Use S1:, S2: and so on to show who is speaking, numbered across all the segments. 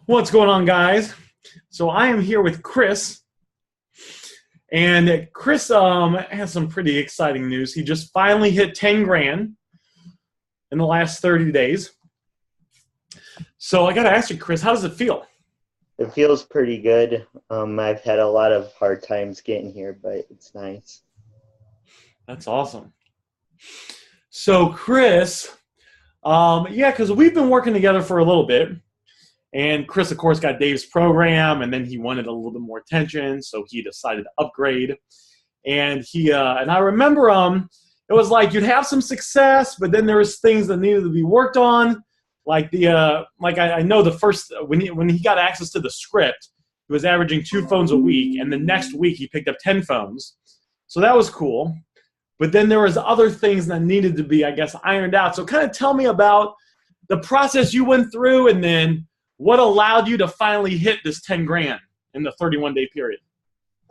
S1: What's going on, guys? So I am here with Chris, and Chris has some pretty exciting news. He just finally hit 10 grand in the last 30 days. So I got to ask you, Chris, how does it feel?
S2: It feels pretty good. I've had a lot of hard times getting here, but it's nice.
S1: That's awesome. So Chris, yeah, because we've been working together for a little bit. And Chris, of course, got Dave's program, and then he wanted a little bit more attention, so he decided to upgrade. And I remember, it was like you'd have some success, but then there was things that needed to be worked on, like I know the first when he got access to the script, he was averaging 2 phones a week, and the next week he picked up 10 phones, so that was cool. But then there was other things that needed to be, I guess, ironed out. So kind of tell me about the process you went through, and then what allowed you to finally hit this 10 grand in the 31-day period?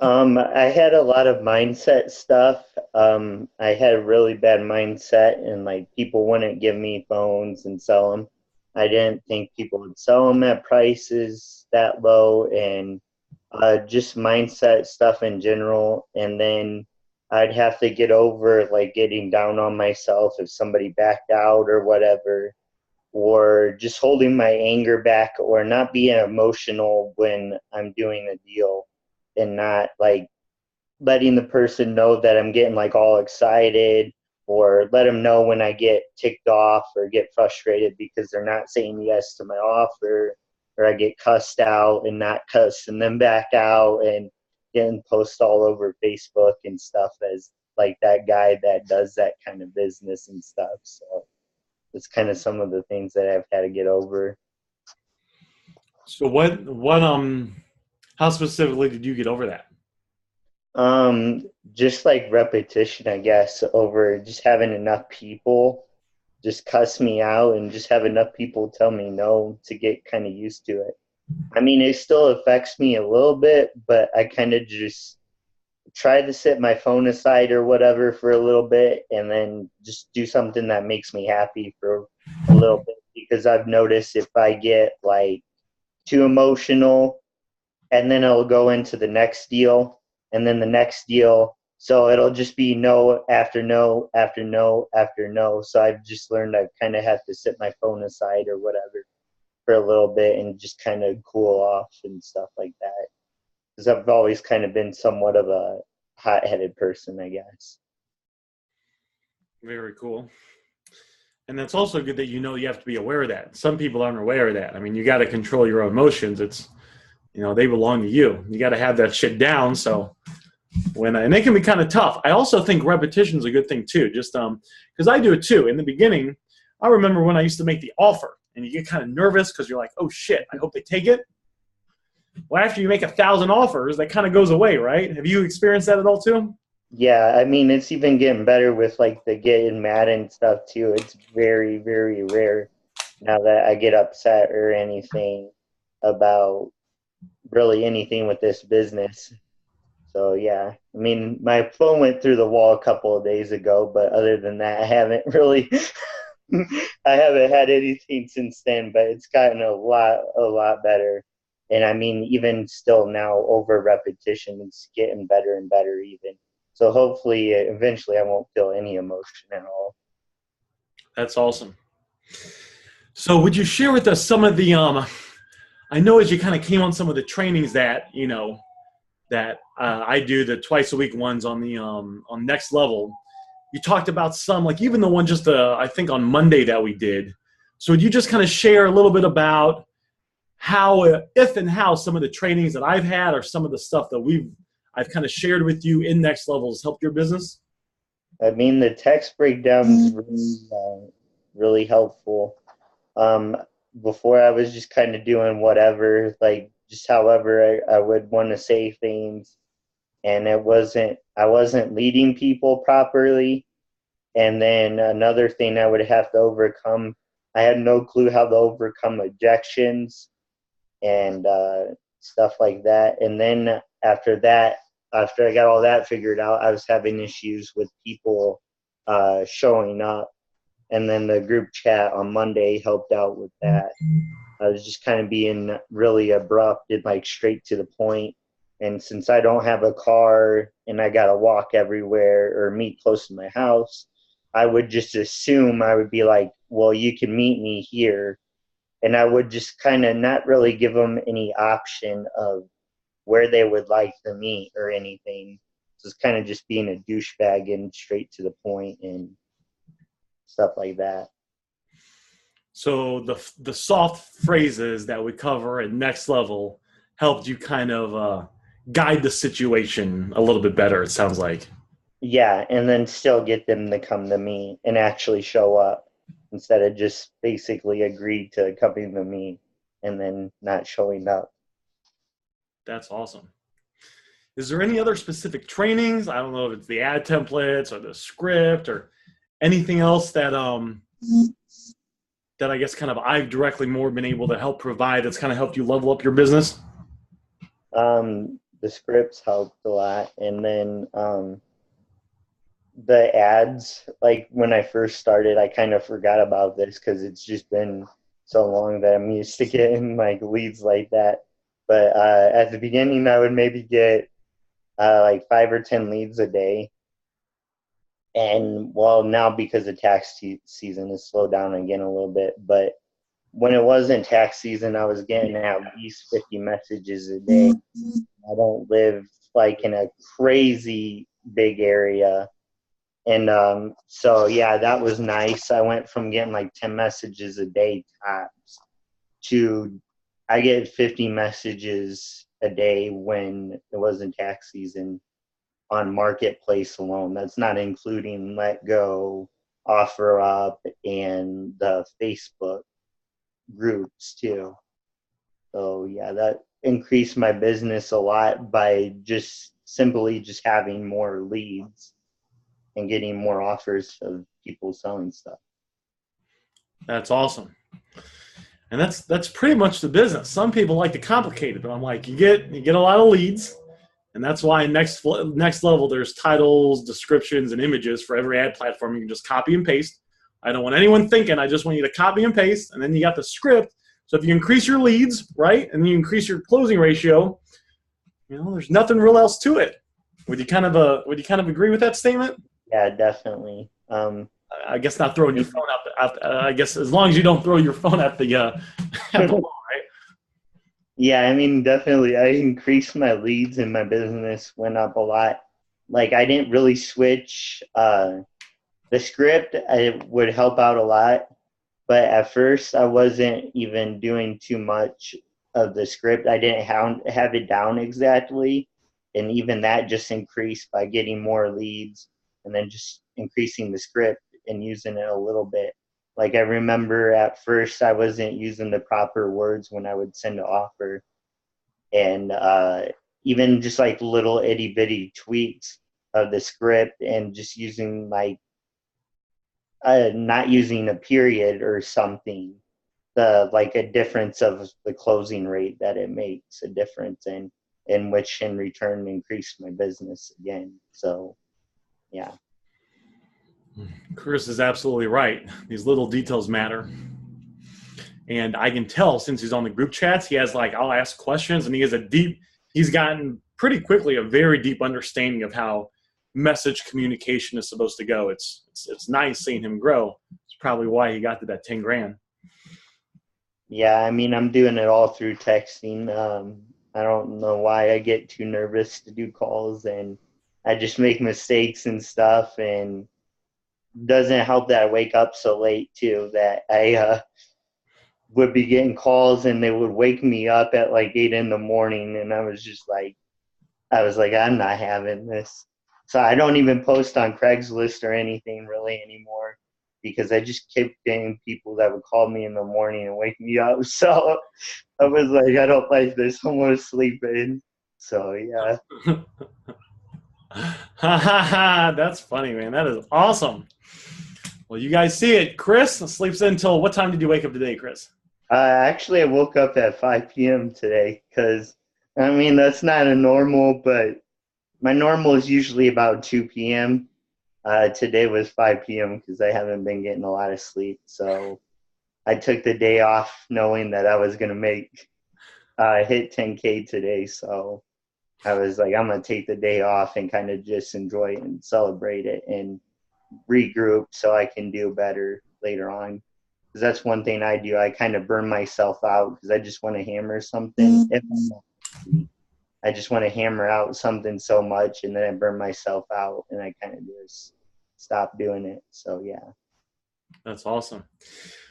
S2: I had a lot of mindset stuff. I had a really bad mindset, and like people wouldn't give me phones and sell them. I didn't think people would sell them at prices that low, and just mindset stuff in general. And then I'd have to get over like getting down on myself if somebody backed out or whatever, or just holding my anger back, or not being emotional when I'm doing a deal, and not like letting the person know that I'm getting like all excited, or let them know when I get ticked off or get frustrated because they're not saying yes to my offer, or I get cussed out and not cussing them back out, and getting posts all over Facebook and stuff as like that guy that does that kind of business and stuff. So it's kind of some of the things that I've had to get over.
S1: So how specifically did you get over that?
S2: Just like repetition, I guess, over just having enough people just cuss me out, and just have enough people tell me no to get kind of used to it. I mean, it still affects me a little bit, but I kind of just try to set my phone aside or whatever for a little bit, and then just do something that makes me happy for a little bit, because I've noticed if I get like too emotional, and then it'll go into the next deal, and then the next deal, so it'll just be no after no after no after no. So I've just learned I kind of have to set my phone aside or whatever for a little bit, and just kind of cool off and stuff like that, because I've always kind of been somewhat of a hot-headed person, I guess.
S1: Very cool. And that's also good that you have to be aware of that. Some people aren't aware of that. I mean, you got to control your emotions. They belong to you. You got to have that shit down. So and it can be kind of tough. I also think repetition is a good thing too. Just because I do it too. In the beginning, I remember when I used to make the offer, and you get kind of nervous because you're like, oh shit, I hope they take it. Well, after you make 1,000 offers, that kind of goes away, right? Have you experienced that at all too?
S2: Yeah, I mean, it's even getting better with like the getting mad and stuff too. It's very, very rare now that I get upset or anything about really anything with this business. So yeah, I mean, my phone went through the wall a couple of days ago, but other than that, I haven't really, I haven't had anything since then. But it's gotten a lot better. And I mean, even still now, over repetition, it's getting better and better even. So hopefully, eventually, I won't feel any emotion at all.
S1: That's awesome. So would you share with us some of the I know as you kind of came on some of the trainings that I do, the twice a week ones on the on next level. You talked about some, like even the one just I think on Monday that we did. So would you just kind of share a little bit about how, if and how, some of the trainings that I've had, or some of the stuff that I've kind of shared with you in next levels helped your business?
S2: I mean, the text breakdowns really helpful. Um, Before I was just kind of doing whatever, like just however I would want to say things, and I wasn't leading people properly. And then another thing I would have to overcome, I had no clue how to overcome objections and stuff like that. And then after that, after I got all that figured out, I was having issues with people showing up. And then the group chat on Monday helped out with that. was just kind of being really abrupt and like straight to the point. And since I don't have a car and I got to walk everywhere or meet close to my house, I would just assume I would be like, well, you can meet me here. And I would just kind of not really give them any option of where they would like to meet or anything. So it's kind of just being a douchebag and straight to the point and stuff like that.
S1: So the soft phrases that we cover at Next Level helped you kind of guide the situation a little bit better, it sounds like.
S2: Yeah, and then still get them to come to me and actually show up instead of just basically agree to coming to me and then not showing up.
S1: That's awesome. Is there any other specific trainings? I don't know if it's the ad templates or the script or anything else that that I guess kind of I've directly more been able to help provide that's kind of helped you level up your business?
S2: The scripts helped a lot, and then the ads. Like when I first started, I kind of forgot about this because it's just been so long that I'm used to getting like leads like that. But at the beginning, I would maybe get like 5 or 10 leads a day. And well, now because the tax season has slowed down again a little bit, but when it wasn't tax season, I was getting at least 50 messages a day. I don't live like in a crazy big area. And so, yeah, that was nice. I went from getting like 10 messages a day tops to I get 50 messages a day when it wasn't tax season on Marketplace alone. That's not including Let Go, Offer Up, and the Facebook groups too. So yeah, that increased my business a lot by just simply just having more leads and getting more offers of people selling stuff.
S1: That's awesome. And that's pretty much the business. Some people like to complicate it, but I'm like, you get a lot of leads, and that's why next level there's titles, descriptions, and images for every ad platform. You can just copy and paste. I don't want anyone thinking. I just want you to copy and paste, and then you got the script. So if you increase your leads, right, and you increase your closing ratio, there's nothing real else to it. Would you kind of agree with that statement?
S2: Yeah, definitely.
S1: I guess not throwing your phone out. I guess as long as you don't throw your phone at the at the wall, right?
S2: Yeah, I mean, definitely. I increased my leads and my business went up a lot. Like, I didn't really switch. The script it would help out a lot, but at first I wasn't even doing too much of the script. I didn't have it down exactly, and even that just increased by getting more leads and then just increasing the script and using it a little bit. Like I remember at first I wasn't using the proper words when I would send an offer, and even just like little itty bitty tweaks of the script and just using like not using a period or something, the like a difference of the closing rate that it makes a difference in which in return increase my business again. So yeah.
S1: Chris is absolutely right. These little details matter. And I can tell since he's on the group chats, he has like, I'll ask questions and he's gotten pretty quickly a very deep understanding of how message communication is supposed to go. It's nice seeing him grow. It's probably why he got to that 10 grand.
S2: Yeah, I mean, I'm doing it all through texting. I don't know why I get too nervous to do calls, and I just make mistakes and stuff, and doesn't help that I wake up so late too, that I would be getting calls and they would wake me up at like 8 in the morning, and I was like, I'm not having this. So I don't even post on Craigslist or anything really anymore, because I just kept getting people that would call me in the morning and wake me up. So I was like, I don't like this. I want to sleep in. So yeah.
S1: That's funny, man. That is awesome. Well, you guys see it. Chris sleeps until what time did you wake up today, Chris?
S2: Actually, I woke up at 5 p.m. today because, I mean, that's not a normal, but my normal is usually about 2 p.m. Today was 5 p.m. because I haven't been getting a lot of sleep. So I took the day off knowing that I was going to hit 10K today. So I was like, I'm going to take the day off and kind of just enjoy it and celebrate it and regroup so I can do better later on. Because that's one thing I do. I kind of burn myself out because I just want to hammer something. If I'm not busy. I just want to hammer out something so much, and then I burn myself out, and I kind of just stop doing it. So, yeah.
S1: That's awesome.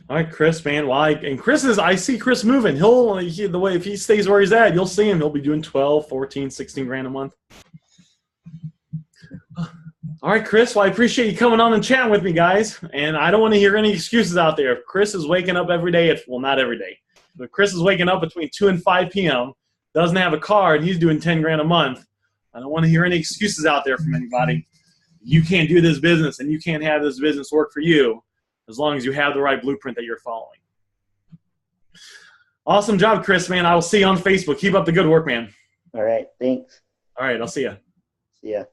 S1: All right, Chris, man. Well, I see Chris moving. If he stays where he's at, you'll see him. He'll be doing 12, 14, 16 grand a month. All right, Chris. Well, I appreciate you coming on and chatting with me, guys. And I don't want to hear any excuses out there. If Chris is waking up every day not every day, but Chris is waking up between 2 and 5 p.m., doesn't have a car, and he's doing 10 grand a month, I don't want to hear any excuses out there from anybody. You can't do this business, and you can't have this business work for you as long as you have the right blueprint that you're following. Awesome job, Chris, man. I will see you on Facebook. Keep up the good work, man.
S2: All right. Thanks.
S1: All right. I'll see you.
S2: See ya.